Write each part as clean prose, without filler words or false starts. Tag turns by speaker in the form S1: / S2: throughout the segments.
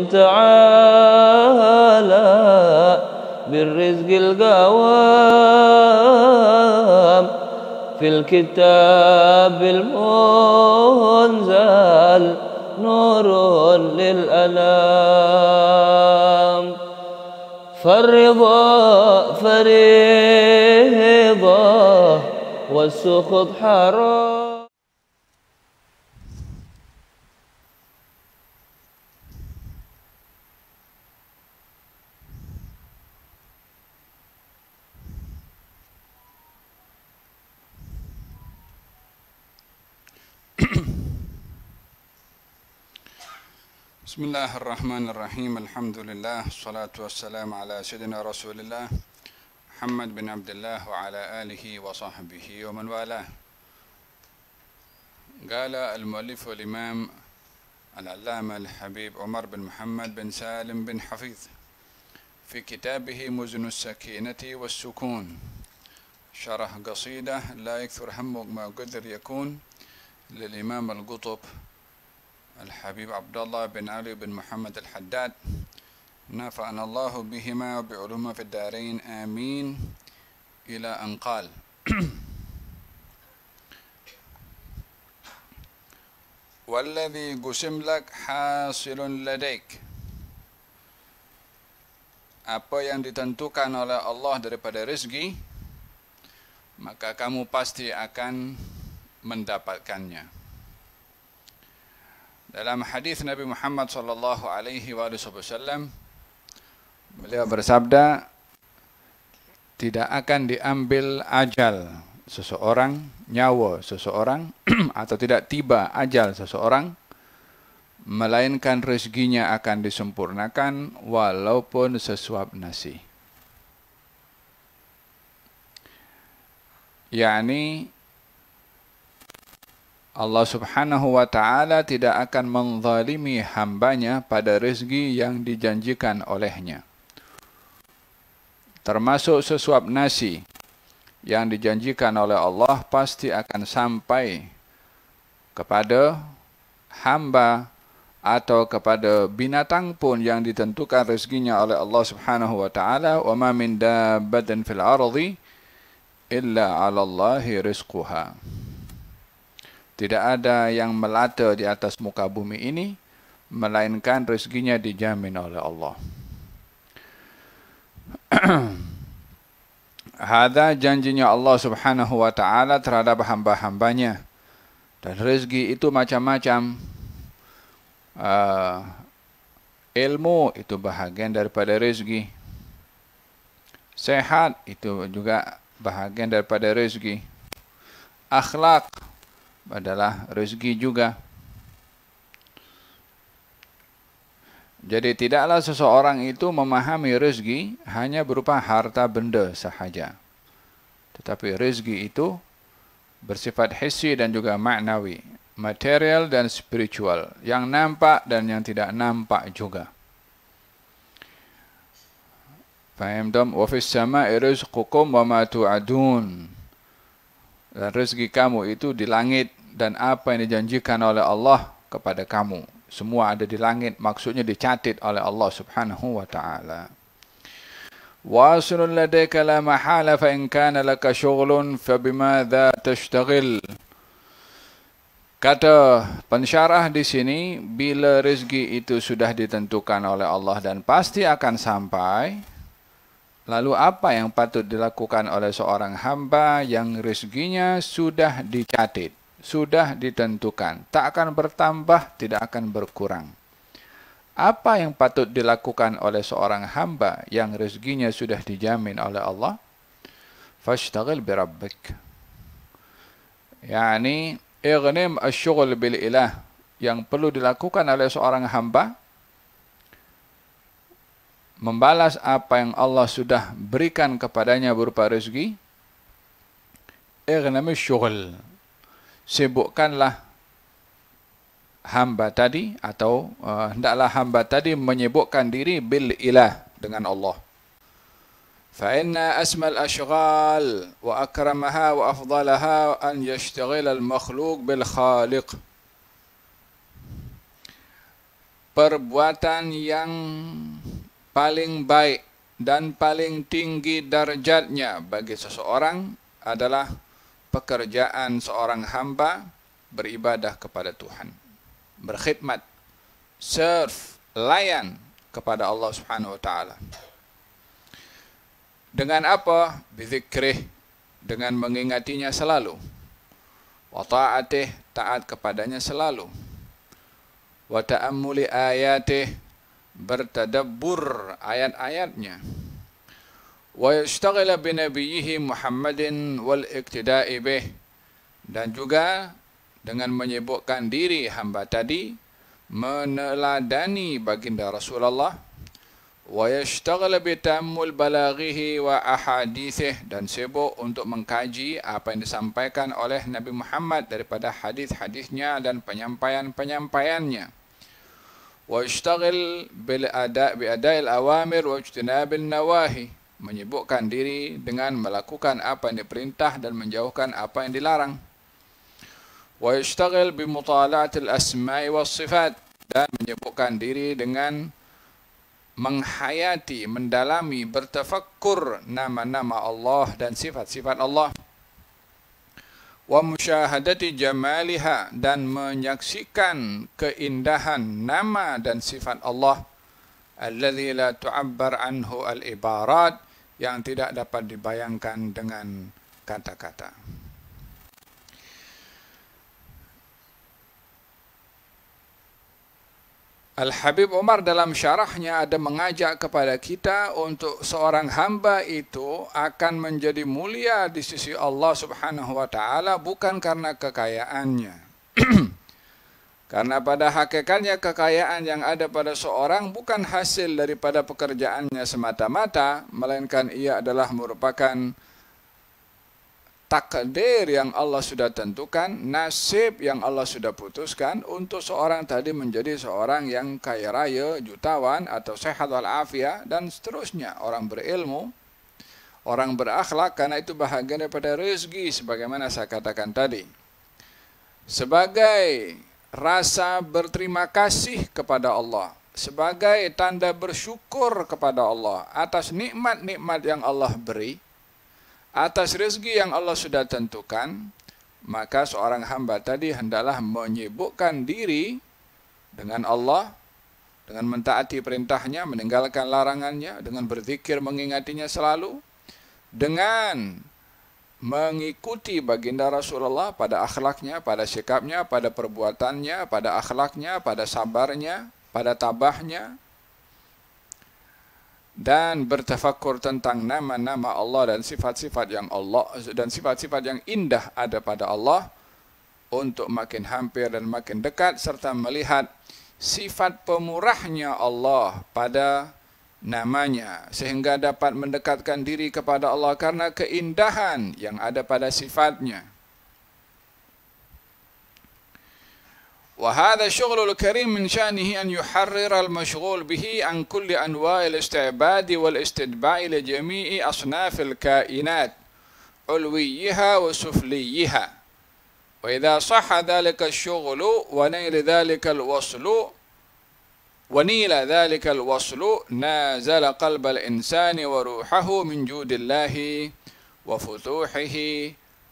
S1: تعالى بالرزق القوام في الكتاب المنزل نور للأنام فالرضا فريضة والسخط حرام.
S2: بسم الله الرحمن الرحيم الحمد لله الصلاة والسلام على سيدنا رسول الله محمد بن عبد الله وعلى آله وصحبه ومن والاه. قال المؤلف والإمام العلامة الحبيب عمر بن محمد بن سالم بن حفيظ في كتابه مزن السكينة والسكون شرح قصيدة لا يكثر همك ما قدر يكون للإمام القطب الحبيب عبد الله بن علي بن محمد الحداد نفعنا الله بهما وبعلومهما في الدارين آمين إلى أن قال والذي قسم لك حاصل لديك. Apa yang ditentukan oleh Allah daripada rezeki, maka kamu pasti akan mendapatkannya. Dalam hadis Nabi Muhammad sallallahu alaihi wasallam, beliau bersabda, tidak akan diambil ajal seseorang, nyawa seseorang atau tidak tiba ajal seseorang melainkan rezekinya akan disempurnakan walaupun sesuap nasi. yakni Allah subhanahu wa ta'ala tidak akan menzalimi hambanya pada rezeki yang dijanjikan olehnya. Termasuk sesuap nasi yang dijanjikan oleh Allah pasti akan sampai kepada hamba atau kepada binatang pun yang ditentukan rezekinya oleh Allah subhanahu wa ta'ala. Wa ma min dabbatin fil ardi illa 'ala Allahi rizquha. Tidak ada yang melata di atas muka bumi ini, melainkan rezekinya dijamin oleh Allah. Hada janjinya Allah subhanahu wa ta'ala terhadap hamba-hambanya. Dan rezeki itu macam-macam. Ilmu itu bahagian daripada rezeki. Sehat itu juga bahagian daripada rezeki. Akhlak adalah rezeki juga. Jadi tidaklah seseorang itu memahami rezeki hanya berupa harta benda sahaja. Tetapi rezeki itu bersifat hissi dan juga maknawi, material dan spiritual, yang nampak dan yang tidak nampak juga. Faham dom? Wa fis sama'i rizqukum wa ma tu'adun. Dan rezeki kamu itu di langit dan apa yang dijanjikan oleh Allah kepada kamu. Semua ada di langit, maksudnya dicatat oleh Allah subhanahu wa ta'ala. Wasilun ladayka la mahala fa in kana laka syughlun fa bimadha tashtaghil. Kata pensyarah di sini, bila rezeki itu sudah ditentukan oleh Allah dan pasti akan sampai, lalu apa yang patut dilakukan oleh seorang hamba yang rezekinya sudah dicatat, sudah ditentukan, tak akan bertambah, tidak akan berkurang. Apa yang patut dilakukan oleh seorang hamba yang rezekinya sudah dijamin oleh Allah? Fashtaghil bi rabbik. Yani ighnim asy-syughul bil ilah. Yang perlu dilakukan oleh seorang hamba, membalas apa yang Allah sudah berikan kepadanya berupa rezeki. Ighnim asy-syughul. Sibukkanlah hamba tadi, atau hendaklah hamba tadi menyibukkan diri bil ilah, dengan Allah. Fa inna asmal ashghal wa akramaha wa afdalaha an yashtaghil al makhluq bil khaliq. perbuatan yang paling baik dan paling tinggi darjatnya bagi seseorang adalah pekerjaan seorang hamba beribadah kepada Tuhan, berkhidmat, serve, layan kepada Allah Subhanahu wa taala. Dengan apa? Bizikrih, dengan mengingatinya selalu. Wa ta'atih, taat kepadanya selalu. Wa ta'ammuli ayatih, bertadabbur ayat-ayatnya. Wa yashtaghala bi nabiyhi Muhammadin wal iktida'i bih, dan juga dengan menyibukkan diri hamba tadi meneladani baginda Rasulullah. Wa yashtaghala bi ta'ammul balaghihi wa ahadithih, dan sibuk untuk mengkaji apa yang disampaikan oleh Nabi Muhammad daripada hadis-hadisnya dan penyampaian-penyampaiannya. Wa yashtaghil bil bi ada'il awamir wa ijtinabil nawahi, menyibukkan diri dengan melakukan apa yang diperintah dan menjauhkan apa yang dilarang. Wa yashtaghil bi mutala'atil asma'i was sifat, dan menyibukkan diri dengan menghayati, mendalami, bertafakkur nama-nama Allah dan sifat-sifat Allah. Wa musyahadati jamaliha, dan menyaksikan keindahan nama dan sifat Allah. Alladzi la tu'abbar anhu al-ibarat, yang tidak dapat dibayangkan dengan kata-kata. Al-Habib Umar dalam syarahnya ada mengajak kepada kita untuk seorang hamba itu akan menjadi mulia di sisi Allah Subhanahu wa taala bukan karena kekayaannya. Karena pada hakikatnya kekayaan yang ada pada seorang bukan hasil daripada pekerjaannya semata-mata, melainkan ia adalah merupakan takdir yang Allah sudah tentukan, nasib yang Allah sudah putuskan untuk seorang tadi menjadi seorang yang kaya raya, jutawan, atau sehat walafiat, dan seterusnya. Orang berilmu, orang berakhlak, karena itu bahagian daripada rezeki, sebagaimana saya katakan tadi. Sebagai rasa berterima kasih kepada Allah, sebagai tanda bersyukur kepada Allah atas nikmat-nikmat yang Allah beri, atas rezeki yang Allah sudah tentukan, maka seorang hamba tadi hendaklah menyibukkan diri dengan Allah, dengan mentaati perintahnya, meninggalkan larangannya, dengan berzikir mengingatinya selalu, dengan mengikuti baginda Rasulullah pada akhlaknya, pada sikapnya, pada perbuatannya, pada akhlaknya, pada sabarnya, pada tabahnya, dan bertafakkur tentang nama-nama Allah dan sifat-sifat yang indah ada pada Allah, untuk makin hampir dan makin dekat, serta melihat sifat pemurahnya Allah pada namanya, sehingga dapat mendekatkan diri kepada Allah karena keindahan yang ada pada sifatnya. وهذا الشغل الكريم من شأنه أن يحرر المشغول به عن كل أنواع الاستعباد والاستتباع لجميع أصناف الكائنات علويها وسفليها. وإذا صح ذلك الشغل ونيل ذلك الوصل نازل قلب الإنسان وروحه من جود الله وفتوحه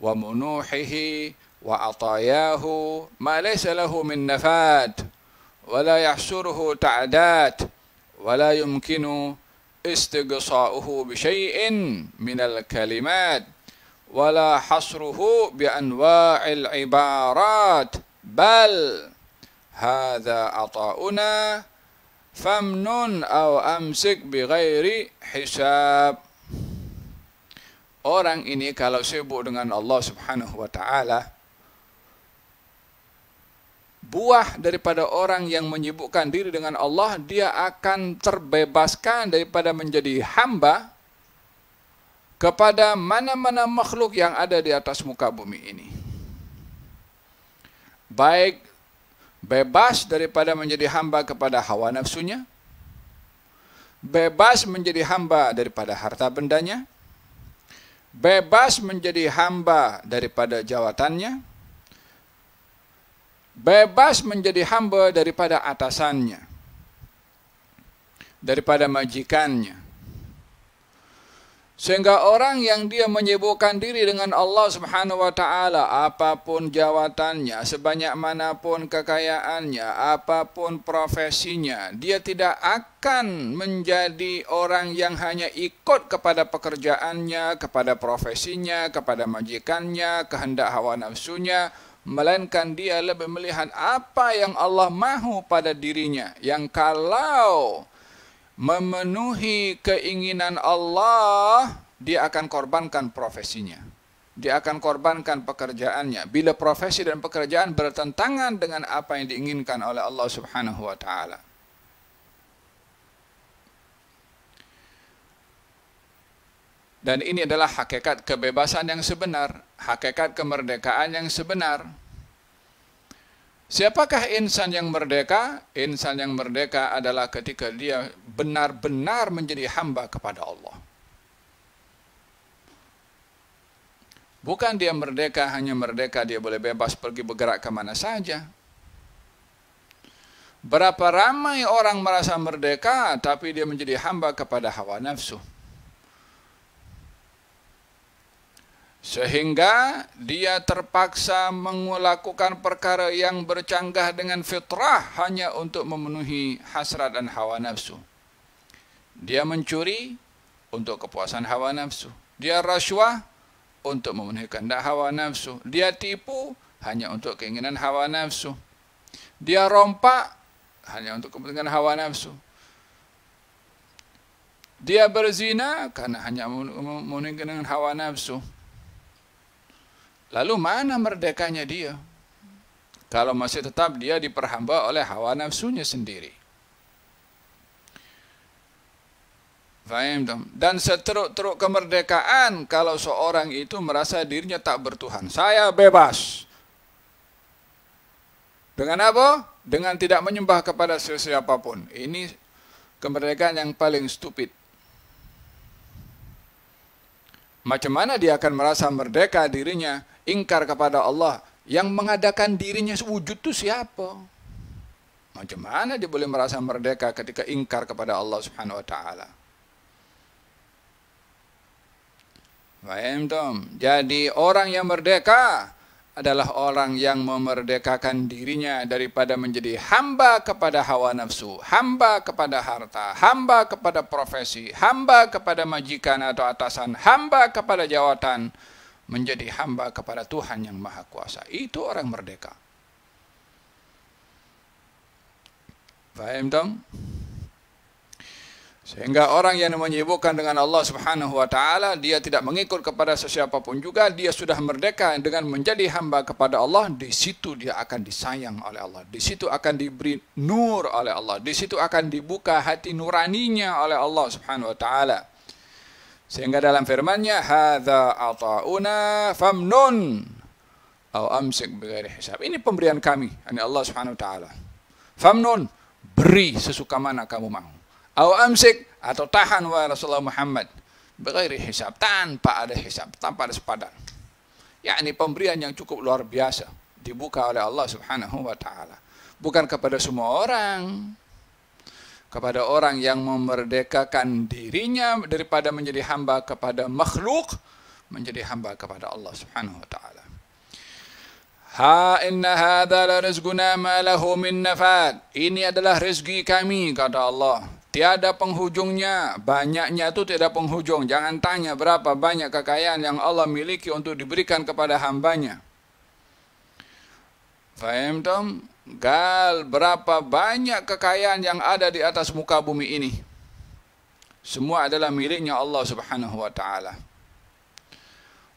S2: ومنوحه وعطاياه ما ليس له من نفاد ولا يحصره تعداد ولا يمكن استقصاؤه بشيء من الكلمات ولا حصره بأنواع العبارات بل هذا عطاؤنا فمن أو أمسك بغير حساب. Orang ini kalau sibuk dengan Allah Subhanahu wa taala, buah daripada orang yang menyibukkan diri dengan Allah, dia akan terbebaskan daripada menjadi hamba kepada mana-mana makhluk yang ada di atas muka bumi ini. Baik bebas daripada menjadi hamba kepada hawa nafsunya, bebas menjadi hamba daripada harta bendanya, bebas menjadi hamba daripada jawatannya, bebas menjadi hamba daripada atasannya, daripada majikannya. Sehingga orang yang dia menyibukkan diri dengan Allah Subhanahu wa taala, apapun jawatannya, sebanyak manapun kekayaannya, apapun profesinya, dia tidak akan menjadi orang yang hanya ikut kepada pekerjaannya, kepada profesinya, kepada majikannya, kehendak hawa nafsunya, melainkan dia lebih melihat apa yang Allah mahu pada dirinya, yang kalau memenuhi keinginan Allah, dia akan korbankan profesinya. Dia akan korbankan pekerjaannya. Bila profesi dan pekerjaan bertentangan dengan apa yang diinginkan oleh Allah Subhanahu wa taala. Dan ini adalah hakikat kebebasan yang sebenar, hakikat kemerdekaan yang sebenar. Siapakah insan yang merdeka? Insan yang merdeka adalah ketika dia benar-benar menjadi hamba kepada Allah. Bukan dia merdeka, hanya merdeka dia boleh bebas pergi bergerak ke mana saja. Berapa ramai orang merasa merdeka, tapi dia menjadi hamba kepada hawa nafsu. Sehingga dia terpaksa melakukan perkara yang bercanggah dengan fitrah hanya untuk memenuhi hasrat dan hawa nafsu. Dia mencuri untuk kepuasan hawa nafsu. Dia rasuah untuk memenuhi kehendak hawa nafsu. Dia tipu hanya untuk keinginan hawa nafsu. Dia rompak hanya untuk kepentingan hawa nafsu. Dia berzina karena hanya memenuhi keinginan hawa nafsu. Lalu mana merdekanya dia? Kalau masih tetap dia diperhamba oleh hawa nafsunya sendiri. Faham dong? Dan seteruk-teruk kemerdekaan kalau seorang itu merasa dirinya tak bertuhan. Saya bebas. Dengan apa? Dengan tidak menyembah kepada siapapun. Ini kemerdekaan yang paling stupid. Macam mana dia akan merasa merdeka dirinya, ingkar kepada Allah? Yang mengadakan dirinya wujud itu siapa? Macam mana dia boleh merasa merdeka ketika ingkar kepada Allah Subhanahu wa taala? Faham dong? Jadi orang yang merdeka adalah orang yang memerdekakan dirinya daripada menjadi hamba kepada hawa nafsu, hamba kepada harta, hamba kepada profesi, hamba kepada majikan atau atasan, hamba kepada jawatan, menjadi hamba kepada Tuhan yang Maha Kuasa. Itu orang merdeka. Faham dong? Sehingga orang yang menyibukkan dengan Allah Subhanahu wa taala, dia tidak mengikut kepada sesiapapun juga, dia sudah merdeka dengan menjadi hamba kepada Allah. Di situ dia akan disayang oleh Allah. Di situ akan diberi nur oleh Allah. Di situ akan dibuka hati nuraninya oleh Allah Subhanahu wa taala. Sehingga dalam firman-Nya, "Hadza ata'una famnun aw amsik bighairi hisab." Ini pemberian kami, ini Allah Subhanahu wa taala. Famnun, beri sesuka mana kamu mau. Aw amsik, atau tahan wahai Rasulullah Muhammad, bighairi hisab, tanpa ada hisab, tanpa ada sepadan. Yakni pemberian yang cukup luar biasa dibuka oleh Allah Subhanahu wa taala. Bukan kepada semua orang, kepada orang yang memerdekakan dirinya daripada menjadi hamba kepada makhluk, menjadi hamba kepada Allah Subhanahu wa taala. Ha inna hadza la rizquna ma lahu min nafad. Ini adalah rezeki kami, kata Allah. Tiada penghujungnya, banyaknya itu tiada penghujung. Jangan tanya berapa banyak kekayaan yang Allah miliki untuk diberikan kepada hambanya. Faham tom? Gal, berapa banyak kekayaan yang ada di atas muka bumi ini. Semua adalah miliknya Allah Subhanahu wa taala.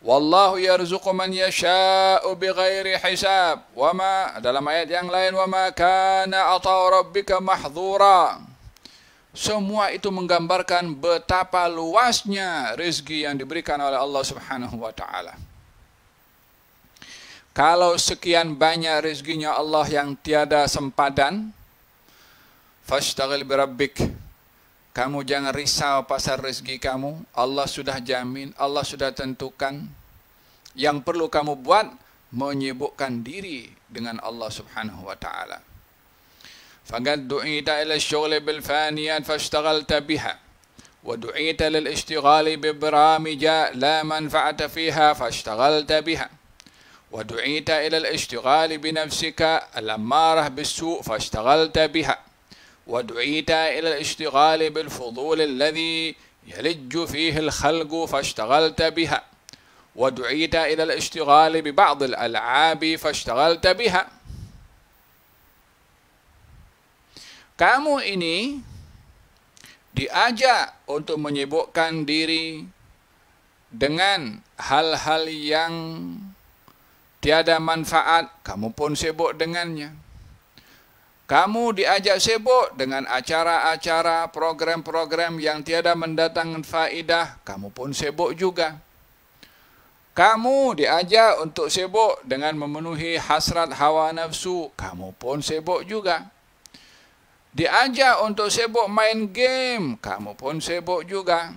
S2: Wallahu yarzuqu man yasha'u bighairi hisab. Dalam ayat yang lain, wa ma kana ata'u rabbika mahdhura. Semua itu menggambarkan betapa luasnya rezeki yang diberikan oleh Allah Subhanahu wa taala. Kalau sekian banyak rezekinya Allah yang tiada sempadan, fashtagil birabbik. Kamu jangan risau pasal rezeki kamu. Allah sudah jamin, Allah sudah tentukan. Yang perlu kamu buat, menyibukkan diri dengan Allah Subhanahu wa taala. فقد دعيت إلى الشغل بالفانيات فاشتغلت بها، ودعيت للاشتغال ببرامج لا منفعة فيها فاشتغلت بها، ودعيت إلى الاشتغال بنفسك الأمارة بالسوء فاشتغلت بها، ودعيت إلى الاشتغال بالفضول الذي يلج فيه الخلق فاشتغلت بها، ودعيت إلى الاشتغال ببعض الألعاب فاشتغلت بها. Kamu ini diajak untuk menyibukkan diri dengan hal-hal yang tiada manfaat, kamu pun sibuk dengannya. Kamu diajak sibuk dengan acara-acara, program-program yang tiada mendatangkan faedah, kamu pun sibuk juga. Kamu diajak untuk sibuk dengan memenuhi hasrat hawa nafsu, kamu pun sibuk juga. Diajak untuk sibuk main game, kamu pun sibuk juga.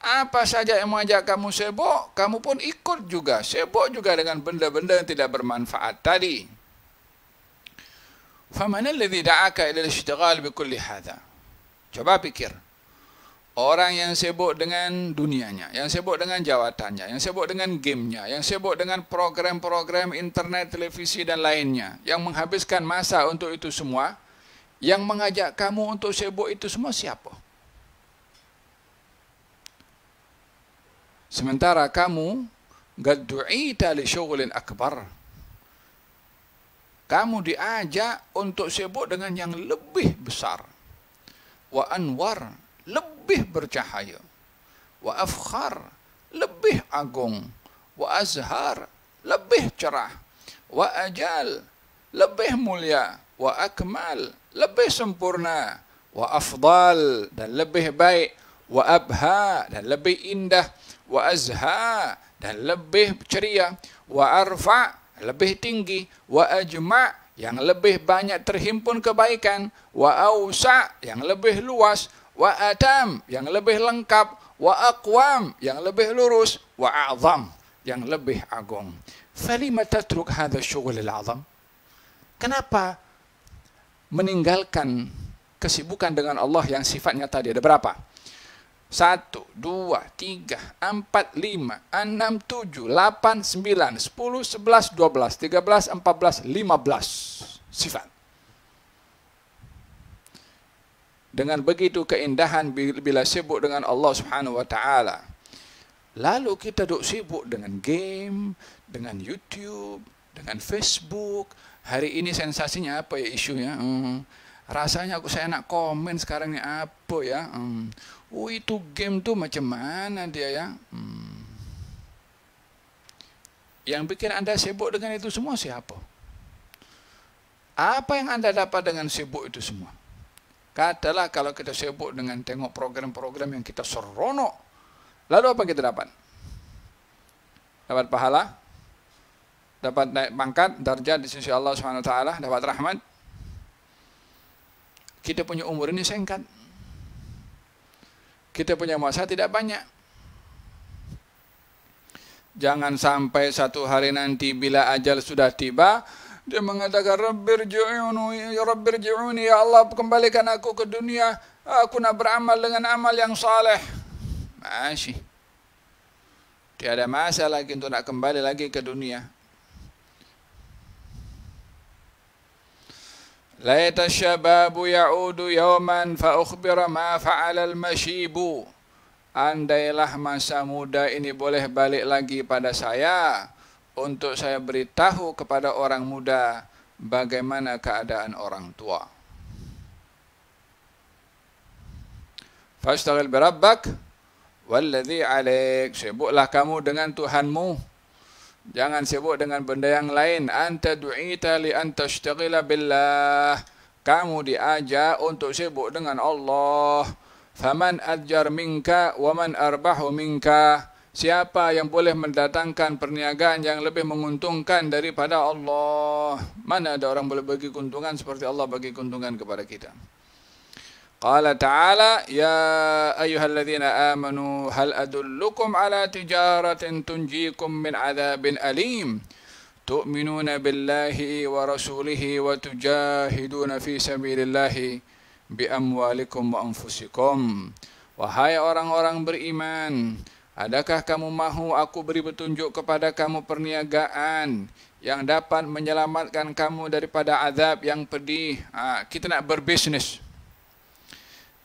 S2: Apa saja yang mengajak kamu sibuk, kamu pun ikut juga. Sibuk juga dengan benda-benda yang tidak bermanfaat tadi. فَمَنَ الَّذِي دَعَاكَ إِلَى الْإِشْتِغَالِ بِكُلِّ هَذَا. Coba pikir. Orang yang sibuk dengan dunianya, yang sibuk dengan jawatannya, yang sibuk dengan gamenya, yang sibuk dengan program-program internet, televisi dan lainnya, yang menghabiskan masa untuk itu semua, yang mengajak kamu untuk sibuk itu semua siapa? Sementara kamu qad du'ita li syughlin akbar. Kamu diajak untuk sibuk dengan yang lebih besar. Wa anwar, lebih bercahaya. Wa afkhar, lebih agung. Wa azhar, lebih cerah. Wa ajal, lebih mulia. Wa akmal, lebih sempurna. Wa afdal, dan lebih baik. Wa abha, dan lebih indah. Wa azha, dan lebih ceria. Wa arfa, lebih tinggi. Wa ajma', yang lebih banyak terhimpun kebaikan. Wa awsa', yang lebih luas. Wa atam, yang lebih lengkap. Wa aqwam, yang lebih lurus. Wa a'zam, yang lebih agung. Falima tatruk hadha syughul al-'azam? Kenapa meninggalkan kesibukan dengan Allah yang sifatnya tadi? Ada berapa? 1, 2, 3, 4, 5, 6, 7, 8, 9, 10, 11, 12, 13, 14, 15 sifat. Dengan begitu keindahan bila sibuk dengan Allah Subhanahu wa taala. Lalu kita duk sibuk dengan game, dengan YouTube, dengan Facebook. Hari ini sensasinya apa ya isunya? Rasanya saya nak komen sekarang ni apa ya? Oh itu game tu macam mana dia ya? Yang bikin anda sibuk dengan itu semua siapa? Apa yang anda dapat dengan sibuk itu semua? Katalah kalau kita sibuk dengan tengok program-program yang kita seronok, lalu apa kita dapat? Dapat pahala, dapat naik pangkat, darjat di sisi Allah Subhanahu wa taala, dapat rahmat. Kita punya umur ini singkat. Kita punya masa tidak banyak. Jangan sampai satu hari nanti bila ajal sudah tiba, dia mengatakan, Rabbirji'uni, ya Allah, kembalikan aku ke dunia. Aku nak beramal dengan amal yang saleh. Masih. Tiada masa lagi untuk nak kembali lagi ke dunia. Laita syababu ya'udu yawman fa'ukhbira ma fa'alal mashibu. Andailah masa muda ini boleh balik lagi pada saya, untuk saya beritahu kepada orang muda bagaimana keadaan orang tua. Fastaghil bi rabbak walladhi 'alaik. Sibuklah kamu dengan Tuhanmu. Jangan sibuk dengan benda yang lain. Anta du'ita li an tashtaghila billah. Kamu diajak untuk sibuk dengan Allah. Faman adjar minka wa man arbahu minka. Siapa yang boleh mendatangkan perniagaan yang lebih menguntungkan daripada Allah? Mana ada orang boleh bagi keuntungan seperti Allah bagi keuntungan kepada kita? Qala ta'ala, ya ayyuhalladzina amanu hal adullukum ala tijaratin tunjikum min adzabin alim tu'minuna billahi wa rasulihi wa tujahiduna fi sabilillahi bi amwalikum wa anfusikum. Wahai orang-orang beriman, adakah kamu mahu aku beri petunjuk kepada kamu perniagaan yang dapat menyelamatkan kamu daripada azab yang pedih? Kita nak berbisnes.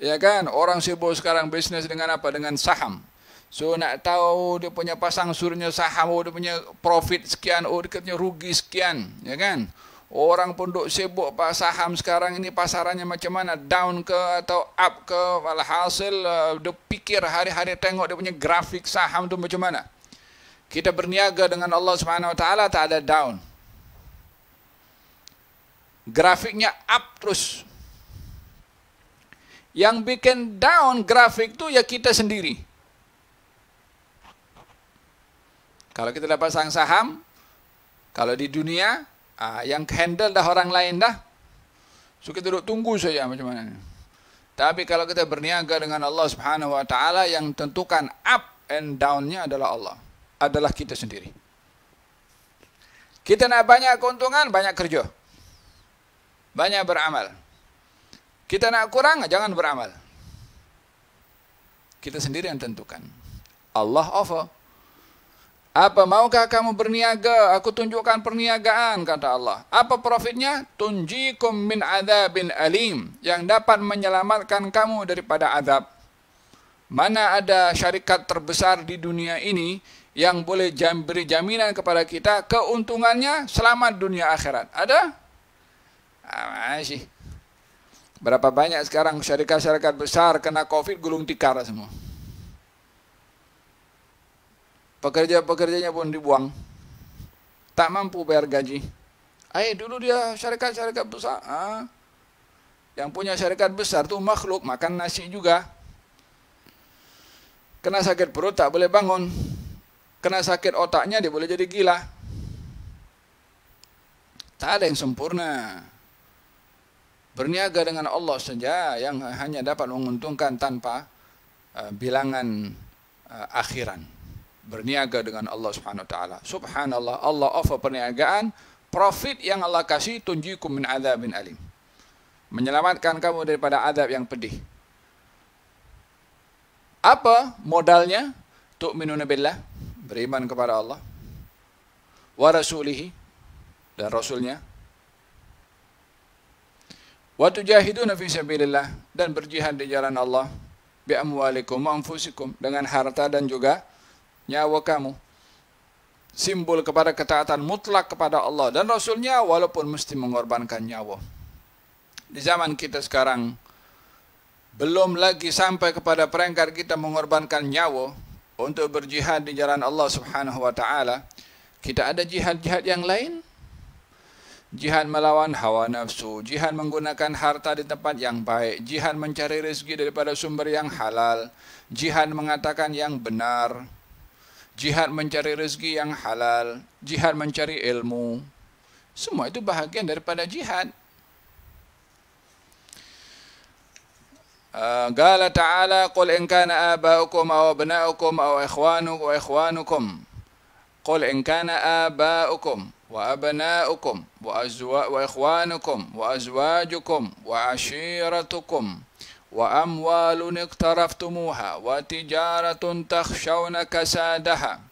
S2: Ya kan, orang sibuk sekarang bisnes dengan apa? Dengan saham. So nak tahu dia punya pasang surutnya saham, dia punya profit sekian, dia katanya rugi sekian, ya kan? Orang pun duk sibuk pak saham sekarang ini pasarannya macam mana, down ke atau up ke, walhasil dia pikir hari-hari tengok dia punya grafik saham tu macam mana. Kita berniaga dengan Allah Subhanahu Wa Taala tak ada down. Grafiknya up terus. Yang bikin down grafik tu ya kita sendiri. Kalau kita dapat saham, kalau di dunia, yang handle dah orang lain dah. So kita duduk tunggu saja macam mana. Tapi kalau kita berniaga dengan Allah Subhanahu Wa Taala, yang tentukan up and down-nya adalah Allah. Adalah kita sendiri. Kita nak banyak keuntungan, banyak kerja. Banyak beramal. Kita nak kurang, jangan beramal. Kita sendiri yang tentukan. Allah offer. Apa maukah kamu berniaga? Aku tunjukkan perniagaan, kata Allah. Apa profitnya? Tunjikum min adzabin alim, yang dapat menyelamatkan kamu daripada azab. Mana ada syarikat terbesar di dunia ini yang boleh beri jaminan kepada kita keuntungannya selamat dunia akhirat? Ada? Masih. Berapa banyak sekarang syarikat-syarikat besar kena COVID gulung tikar semua. Pekerja-pekerjanya pun dibuang. Tak mampu bayar gaji. Dulu dia syarikat-syarikat besar. Yang punya syarikat besar tu makhluk, makan nasi juga. Kena sakit perut tak boleh bangun. Kena sakit otaknya dia boleh jadi gila. Tak ada yang sempurna. Berniaga dengan Allah saja yang hanya dapat menguntungkan tanpa bilangan akhiran. Berniaga dengan Allah Subhanahu Wa Taala. Subhanallah, Allah offer perniagaan, profit yang Allah kasih, tunjikum min adzabin alim. Menyelamatkan kamu daripada azab yang pedih. Apa modalnya? Tu'minuna billah, beriman kepada Allah, wa rasulihi, dan rasulnya, wa tujahiduna fi sabilillah, dan berjihad di jalan Allah, bi amwalikum wa anfusikum, dengan harta dan juga nyawa kamu. Simbol kepada ketaatan mutlak kepada Allah dan Rasulnya, walaupun mesti mengorbankan nyawa. Di zaman kita sekarang, belum lagi sampai kepada peringkat kita mengorbankan nyawa untuk berjihad di jalan Allah Subhanahu Wa Taala. Kita ada jihad-jihad yang lain. Jihad melawan hawa nafsu, jihad menggunakan harta di tempat yang baik, jihad mencari rezeki daripada sumber yang halal, jihad mengatakan yang benar, jihad mencari rezeki yang halal, jihad mencari ilmu. Semua itu bahagian daripada jihad. Qala ta'ala, qul in kana aba'ukum aw abna'ukum aw ikhwanukum qul in kana aba'ukum wa abna'ukum wa ikhwanukum wa azwajukum wa ashiratukum wa amwalun iqtaraftumuha wa tijaratun takhshawna kasadaha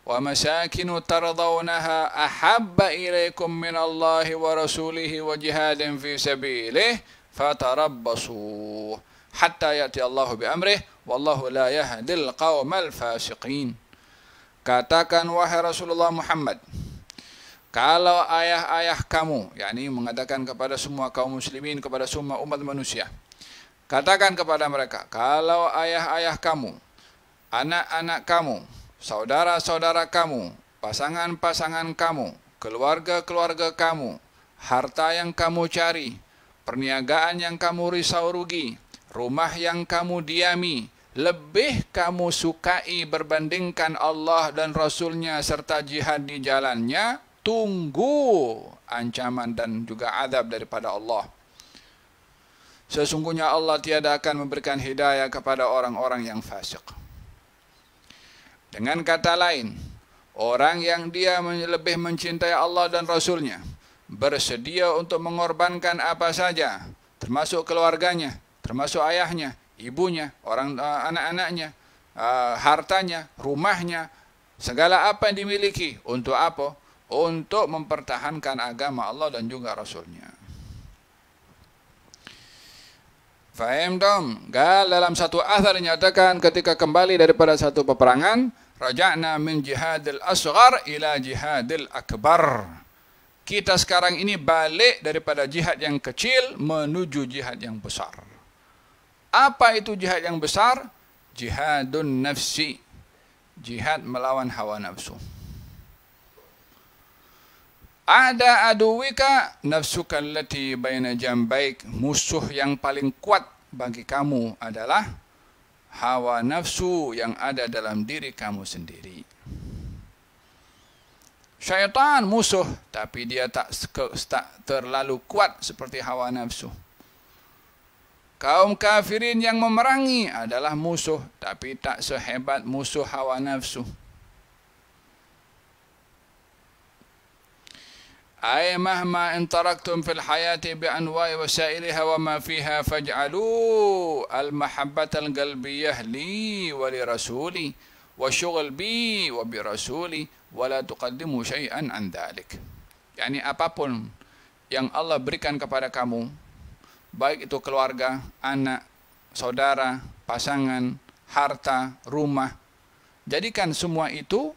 S2: wa masakinu tardawnaha ahabba ilaykum min Allahi wa rasulihi wa jihadin fi sabilihi fatarabbasu hatta ya'ti Allahu bi amrih wallahu la yahdil qaumal fasiqin. Katakan wahai Rasulullah Muhammad, kalau ayah-ayah kamu, yakni mengatakan kepada semua kaum muslimin, kepada semua umat manusia, katakan kepada mereka, kalau ayah-ayah kamu, anak-anak kamu, saudara-saudara kamu, pasangan-pasangan kamu, keluarga-keluarga kamu, harta yang kamu cari, perniagaan yang kamu risau rugi, rumah yang kamu diami, lebih kamu sukai berbandingkan Allah dan Rasulnya serta jihad di jalannya, tunggu ancaman dan juga azab daripada Allah. Sesungguhnya Allah tiada akan memberikan hidayah kepada orang-orang yang fasik. Dengan kata lain, Orang yang dia lebih mencintai Allah dan Rasulnya, bersedia untuk mengorbankan apa saja, termasuk keluarganya, termasuk ayahnya, ibunya, orang anak-anaknya, hartanya, rumahnya, segala apa yang dimiliki. Untuk apa? Untuk mempertahankan agama Allah dan juga Rasulnya. Faham dong? Dalam satu athar dinyatakan ketika kembali daripada satu peperangan, raja'na min jihadil asghar ila jihadil akbar. Kita sekarang ini balik daripada jihad yang kecil menuju jihad yang besar. Apa itu jihad yang besar? Jihadun nafsi. Jihad melawan hawa nafsu. Ada aduwika nafsuka allati baina jambaik. Musuh yang paling kuat bagi kamu adalah hawa nafsu yang ada dalam diri kamu sendiri. Syaitan musuh, tapi dia tak terlalu kuat seperti hawa nafsu. Kaum kafirin yang memerangi adalah musuh, tapi tak sehebat musuh hawa nafsu. Ay mahma in taraktum fil hayati bi anwa'i wasailiha wa ma fiha faj'alu al mahabbata al qalbiyah li wa li rasuli wa syughal bi wa bi rasuli wa la tuqaddimu syai'an an dhalik. Yani apapun yang Allah berikan kepada kamu, baik itu keluarga, anak, saudara, pasangan, harta, rumah, jadikan semua itu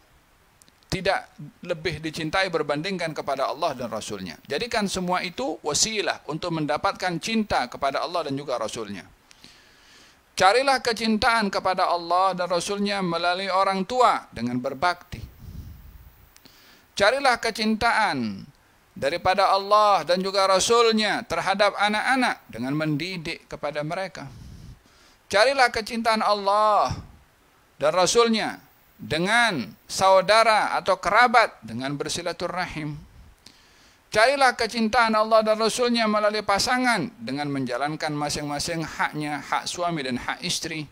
S2: tidak lebih dicintai berbandingkan kepada Allah dan Rasulnya. Jadikan semua itu wasilah untuk mendapatkan cinta kepada Allah dan juga Rasulnya. Carilah kecintaan kepada Allah dan Rasulnya melalui orang tua dengan berbakti. Carilah kecintaan daripada Allah dan juga Rasulnya terhadap anak-anak dengan mendidik kepada mereka. Carilah kecintaan Allah dan Rasulnya dengan saudara atau kerabat dengan bersilaturrahim. Carilah kecintaan Allah dan Rasulnya melalui pasangan dengan menjalankan masing-masing haknya, hak suami dan hak istri.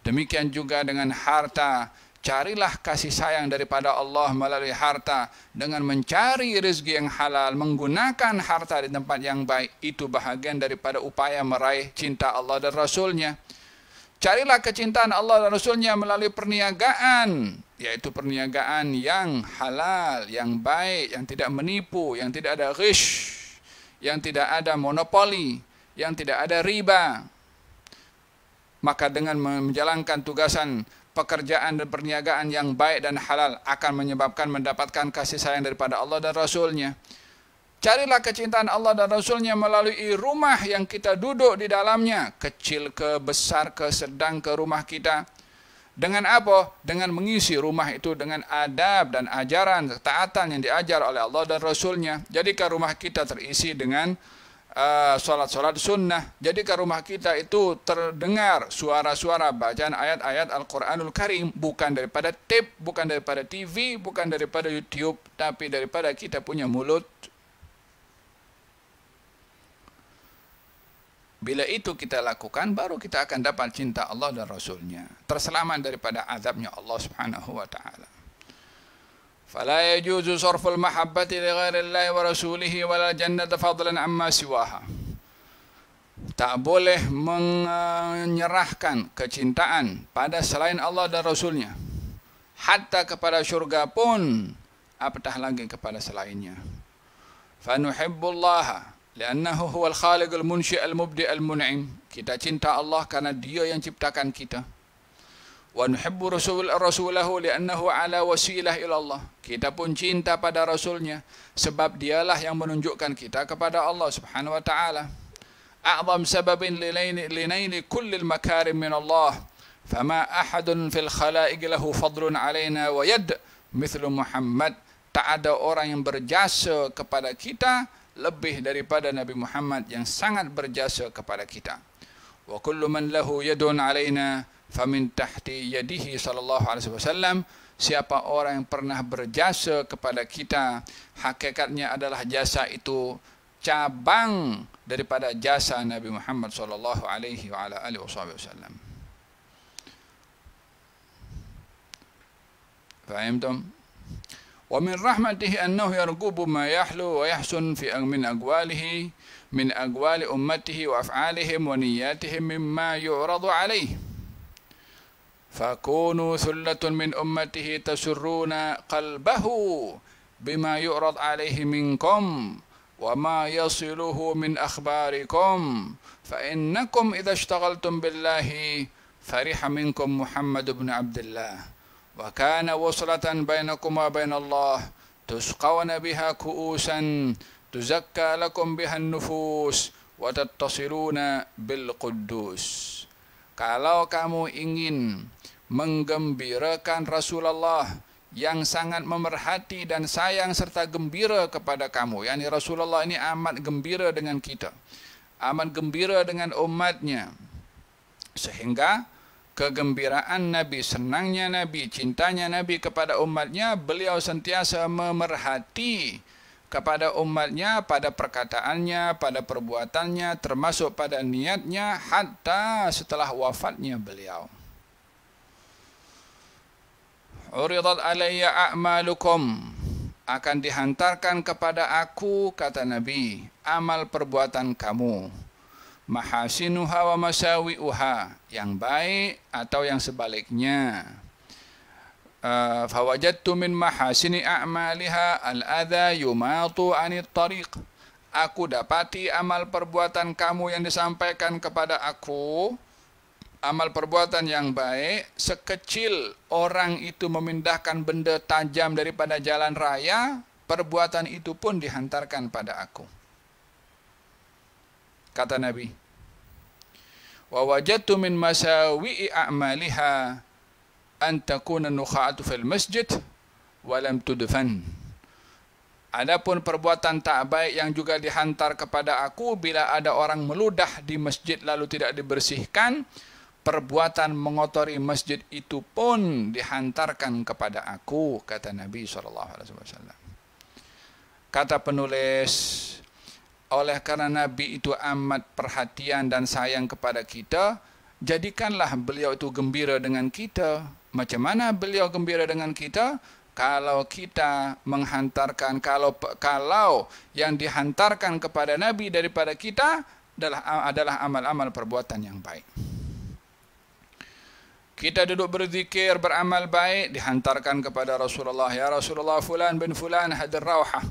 S2: Demikian juga dengan harta. Carilah kasih sayang daripada Allah melalui harta dengan mencari rezeki yang halal, menggunakan harta di tempat yang baik. Itu bahagian daripada upaya meraih cinta Allah dan Rasulnya. Carilah kecintaan Allah dan Rasulnya melalui perniagaan, yaitu perniagaan yang halal, yang baik, yang tidak menipu, yang tidak ada ghish, yang tidak ada monopoli, yang tidak ada riba. Maka dengan menjalankan tugasan pekerjaan dan perniagaan yang baik dan halal akan menyebabkan mendapatkan kasih sayang daripada Allah dan Rasulnya. Carilah kecintaan Allah dan Rasulnya melalui rumah yang kita duduk di dalamnya. Kecil ke besar ke sedang ke rumah kita. Dengan apa? Dengan mengisi rumah itu dengan adab dan ajaran, ketaatan yang diajar oleh Allah dan Rasulnya. Jadikan rumah kita terisi dengan solat-solat sunnah. Jadikan rumah kita itu terdengar suara-suara bacaan ayat-ayat Al-Quranul Karim. Bukan daripada tape, bukan daripada TV, bukan daripada YouTube. Tapi daripada kita punya mulut. Bila itu kita lakukan, baru kita akan dapat cinta Allah dan Rasulnya. Terselamat daripada azabnya Allah subhanahu wa ta'ala. Fala yajuzu sarful mahabbati li ghairillahi wa rasulihi wala jannata fadlan amma siwaha. Tak boleh menyerahkan kecintaan pada selain Allah dan Rasulnya. Hatta kepada syurga pun, apatah lagi kepada selainnya. Fanuhibbullaha li'annahu huwal khaliqul munshi' al-mubdi' al-mun'im. Kita cinta Allah karena Dia yang ciptakan kita. Wa nuhibbu rasulahu li'annahu ala wasilah ila Allah. Kita pun cinta pada Rasulnya sebab Dialah yang menunjukkan kita kepada Allah Subhanahu wa taala. A'zam sababin linaili kullil makarim min Allah. Fama ahadun fil khalaiq lahu fadlun alaina wa yad mithlu Muhammad. Tak ada orang yang berjasa kepada kita lebih daripada Nabi Muhammad yang sangat berjasa kepada kita. Wa kullu man lahu yadun alaina famin tahti yadihi sallallahu alaihi wasallam. Siapa orang yang pernah berjasa kepada kita, hakikatnya adalah jasa itu cabang daripada jasa Nabi Muhammad sallallahu alaihi wa ala alihi wasallam. Faham? Wa min rahmatihi annahu yarghubu ma yahlu wa yahsun fi min aqwalihi min aqwali ummatihi wa af'alihim wa niyyatihim mimma yu'radu alayhi. Fakunu thullatun min ummatihi tasurruna qalbahu bima yu'rad alayhi minkum wa ma yasiluhu min akhbarikum fa innakum idza ishtaghaltum billahi fariha minkum Muhammad ibn Abdullah wa kana waslatan bainakum wa bainallah tusqawna biha ku'usan tuzakka lakum biha an-nufus wa tattasiluna bil quddus. Kalau kamu ingin menggembirakan Rasulullah yang sangat memerhati dan sayang serta gembira kepada kamu, yakni Rasulullah ini amat gembira dengan kita, amat gembira dengan umatnya, sehingga kegembiraan Nabi, senangnya Nabi, cintanya Nabi kepada umatnya, beliau sentiasa memerhati kepada umatnya pada perkataannya, pada perbuatannya, termasuk pada niatnya, hatta setelah wafatnya beliau. Uridat alayya a'malukum, akan dihantarkan kepada aku, kata Nabi, amal perbuatan kamu, mahasinuha wa masawi'uha, yang baik atau yang sebaliknya. Fawajadtu min mahasini a'maliha al-adha yumatu 'anit tariq. Aku dapati amal perbuatan kamu yang disampaikan kepada aku, amal perbuatan yang baik, sekecil orang itu memindahkan benda tajam daripada jalan raya, perbuatan itu pun dihantarkan pada aku. Kata Nabi, wa wajadtu min masawi'i a'maliha an takuna nukha'atu fil masjid wa lam tudfan. Adapun perbuatan tak baik yang juga dihantar kepada aku, bila ada orang meludah di masjid lalu tidak dibersihkan, perbuatan mengotori masjid itu pun dihantarkan kepada aku, kata Nabi SAW. Kata penulis, oleh karena Nabi itu amat perhatian dan sayang kepada kita, jadikanlah beliau itu gembira dengan kita. Macam mana beliau gembira dengan kita? Kalau kita menghantarkan, kalau yang dihantarkan kepada Nabi daripada kita adalah amal-amal perbuatan yang baik. Kita duduk berzikir, beramal baik, dihantarkan kepada Rasulullah. Ya Rasulullah, fulan bin fulan hadir rawhah,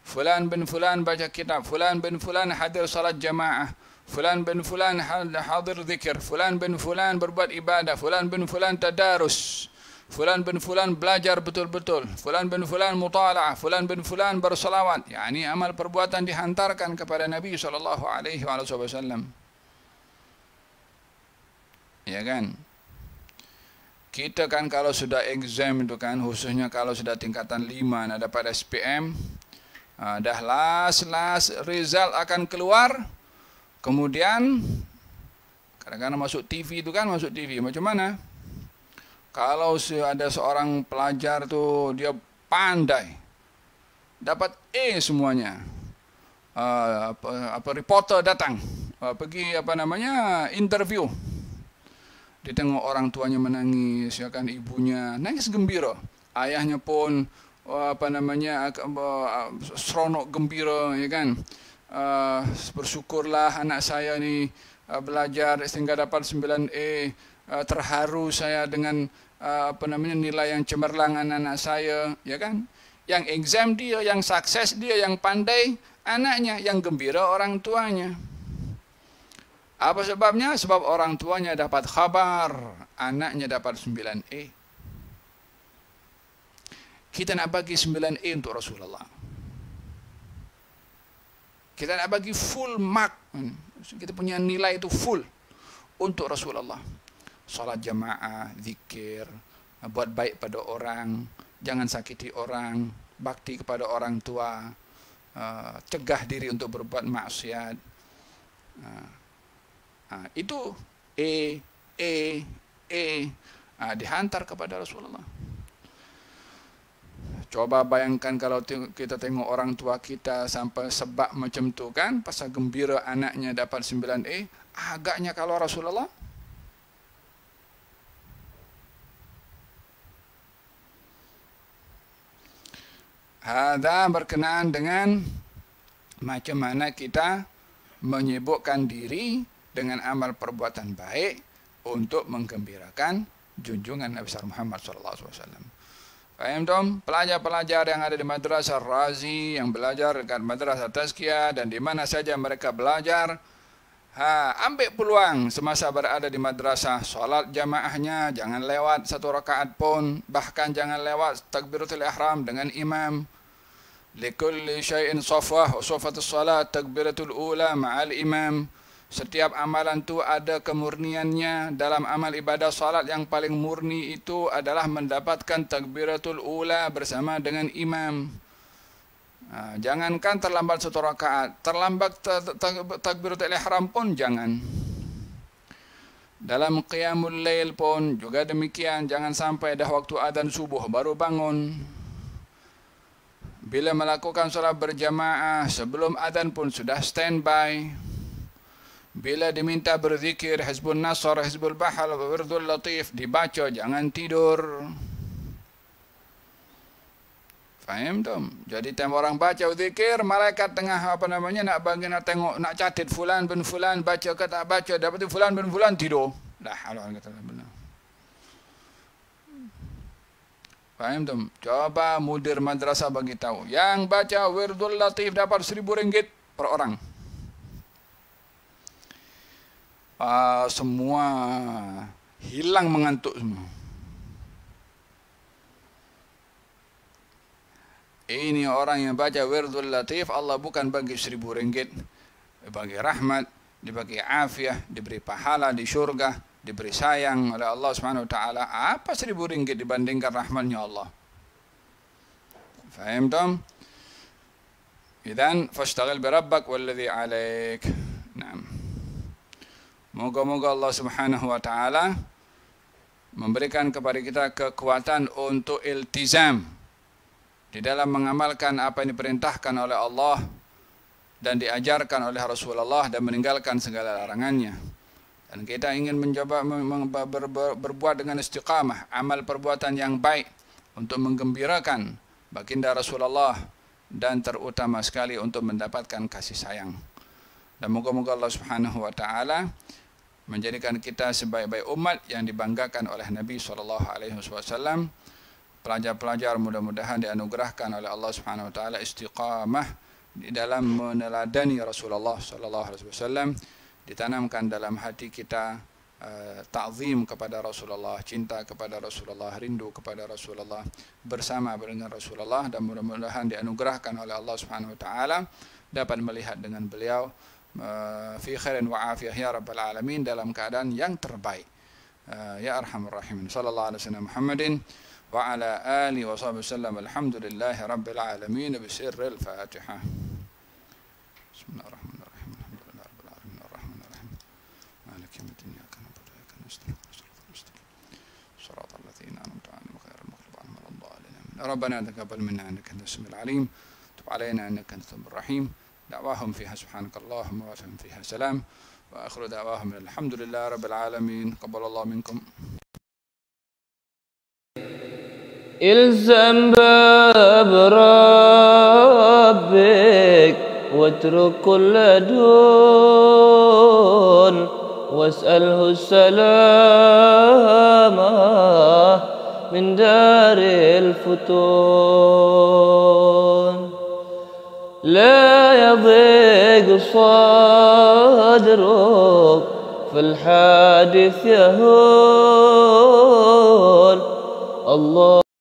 S2: fulan bin fulan baca kitab, fulan bin fulan hadir salat jamaah, fulan bin fulan hadir zikir, fulan bin fulan berbuat ibadah, fulan bin fulan tadarus, fulan bin fulan belajar betul-betul, fulan bin fulan mutala'ah, fulan bin fulan bersalawat. Yani amal perbuatan dihantarkan kepada Nabi SAW. Ya kan? Kita kan kalau sudah exam itu kan, khususnya kalau sudah tingkatan 5, ada pada SPM, dah last result akan keluar. Kemudian kadang-kadang masuk TV itu kan, masuk TV. Macam mana? Kalau ada seorang pelajar tu dia pandai, dapat A semuanya. Reporter datang, pergi interview. Dia tengok orang tuanya menangis, ya kan, ibunya nangis gembira, ayahnya pun seronok gembira, ya kan. Bersyukurlah anak saya ni belajar sehingga dapat 9A. Terharu saya dengan nilai yang cemerlang anak saya, ya kan. Yang exam dia, yang sukses dia, yang pandai anaknya, yang gembira orang tuanya. Apa sebabnya? Sebab orang tuanya dapat khabar anaknya dapat 9A. Kita nak bagi 9A untuk Rasulullah. Kita nak bagi full mark. Kita punya nilai itu full untuk Rasulullah. Salat jamaah, zikir, buat baik pada orang, jangan sakiti orang, bakti kepada orang tua, cegah diri untuk berbuat maksiat. Itu dihantar kepada Rasulullah. Coba bayangkan kalau kita tengok orang tua kita sampai sebab macam tu kan, pasal gembira anaknya dapat 9A, agaknya kalau Rasulullah. Hadza berkenaan dengan macam mana kita menyibukkan diri dengan amal perbuatan baik untuk menggembirakan junjungan Nabi Muhammad SAW. Faham tom? Pelajar-pelajar yang ada di Madrasah Razi, yang belajar dekat Madrasah Tazkiyah dan di mana saja mereka belajar, ambil peluang semasa berada di madrasah, solat jamaahnya jangan lewat 1 rakaat pun, bahkan jangan lewat takbiratul ihram dengan imam. Likulli syai'in safwah, safatus salat takbiratul ula ma'al imam. Setiap amalan itu ada kemurniannya. Dalam amal ibadah salat yang paling murni itu adalah mendapatkan takbiratul ula bersama dengan imam. Jangankan terlambat 1 rakaat, terlambat takbiratul ihram pun jangan. Dalam qiyamul lail pun juga demikian, jangan sampai dah waktu azan subuh baru bangun. Bila melakukan solat berjamaah, sebelum azan pun sudah standby. Bila diminta berzikir Hizbun Nasr, Hizbul Bahal, Wirdul Latif, dibaca, jangan tidur. Faham tu? Jadi time orang baca zikir, malaikat tengah nak bagi nak tengok, nak catat fulan bin fulan baca ke tak baca, dapat fulan bin fulan tidur. Dah Allah kata benar. Faham tu? Coba mudir madrasah bagi tahu, yang baca Wirdul Latif dapat RM1,000 per orang. Semua hilang mengantuk semua. Ini orang yang baca Wirdul Latif, Allah bukan bagi RM1,000, bagi rahmat, dibagi afiah, diberi pahala di syurga, diberi sayang oleh Allah Subhanahu wa taala. Apa RM1,000 dibandingkan rahmatnya Allah? Faham tom? Idzan fashtaghil bi rabbak walladhi 'alaik. Naam. Moga-moga Allah Subhanahu wa taala memberikan kepada kita kekuatan untuk iltizam di dalam mengamalkan apa yang diperintahkan oleh Allah dan diajarkan oleh Rasulullah dan meninggalkan segala larangannya. Dan kita ingin mencoba berbuat dengan istiqamah, amal perbuatan yang baik untuk menggembirakan baginda Rasulullah dan terutama sekali untuk mendapatkan kasih sayang. Dan moga-moga Allah Subhanahu wa taala menjadikan kita sebaik-baik umat yang dibanggakan oleh Nabi SAW. Pelajar-pelajar mudah-mudahan dianugerahkan oleh Allah Subhanahu wa taala istiqamah di dalam meneladani Rasulullah SAW, ditanamkan dalam hati kita ta'zim kepada Rasulullah, cinta kepada Rasulullah, rindu kepada Rasulullah, bersama dengan Rasulullah, dan mudah-mudahan dianugerahkan oleh Allah Subhanahu wa taala dapat melihat dengan beliau fi khairin wa afiyah ya rabbal alamin, dalam keadaan yang terbaik. Ya arhamar rahimin. Sallallahu alaihi wasallam Muhammadin wa ala alihi wa sahbihi wasallam. Alhamdulillahi rabbil alamin bi sirril Fatihah. Bismillahirrahmanirrahim. Alhamdulillahi rabbil alamin arrahmanir rahim. Maliki yaumiddin. Iyyaka na'budu wa iyyaka nasta'in. Shiratal mustaqim. Shiratal ladzina an'amta 'alaihim ghairil maghdubi 'alaihim waladdallin. Rabbana taqabbal minna innaka antas samiul 'alim. Tub 'alaina innaka antat tawwabur rahim. دعواهم فيها سبحانك اللهم وبحمدك فيها سلام وآخر دعواهم الحمد لله رب العالمين قبل الله منكم.
S1: إلزم باب ربك واترك كل دون واسأله السلامة من دار الفتون. لا يضيق صدرك في الحادث يهون الله.